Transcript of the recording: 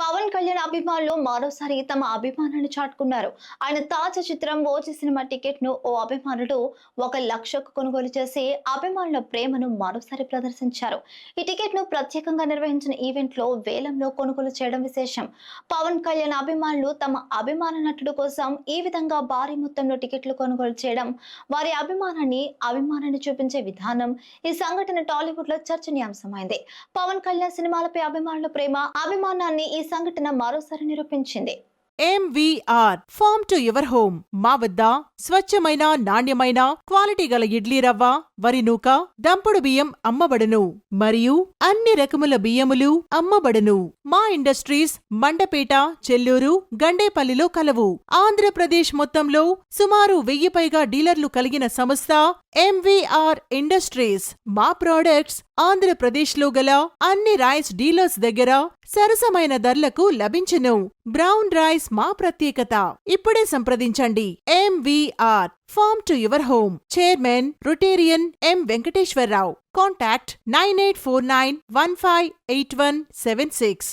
పవన్ కళ్యాణ్ అభిమానులు మరోసారి తమ అభిమానాన్ని చాటుకున్నారు. ఆయన తాజా చిత్రం ఓజీ సినిమా టికెట్ ను ఓ అభిమానుడు 1,00,000కు కొనుగోలు చేసి అభిమానుల ప్రేమను మరోసారి ప్రదర్శించారు. ఈ టికెట్ ను ప్రత్యేకంగా నిర్వహించిన ఈవెంట్ లో వేలంలో కొనుగోలు చేయడం విశేషం. పవన్ కళ్యాణ్ అభిమానులు తమ అభిమాన నటుడు కోసం ఈ విధంగా భారీ మొత్తంలో టికెట్లు కొనుగోలు చేయడం, వారి అభిమానాన్ని చూపించే విధానం ఈ సంఘటన టాలీవుడ్ లో చర్చనీయాంశమైంది. పవన్ కళ్యాణ్ సినిమాలపై అభిమానుల ప్రేమ, అభిమానాన్ని ఈ సంఘటన మరోసారి నిరూపించింది. MVR farm to your home. మా వద్ద స్వచ్ఛమైన, నాణ్యమైన, క్వాలిటీ గల ఇడ్లీ రవ్వ, వరి నూక, దంపుడు బియ్యం అమ్మబడును మరియు అన్ని రకముల బియ్యములు అమ్మబడును. మా ఇండస్ట్రీస్ మండపేట, చెల్లూరు, గండేపల్లిలో కలవు. ఆంధ్రప్రదేశ్ మొత్తంలో సుమారు 1000 పైగా డీలర్లు కలిగిన సంస్థ MVR ఇండస్ట్రీస్. మా ప్రోడక్ట్స్ ఆంధ్రప్రదేశ్లో గల అన్ని రైస్ డీలర్స్ దగ్గర సరసమైన ధరలకు లభించును. బ్రౌన్ రైస్ మా ప్రత్యేకత. ఇప్పుడే సంప్రదించండి. MVR farm to your home. Chairman rotarian M. Venkateswararao. Contact 9849158176.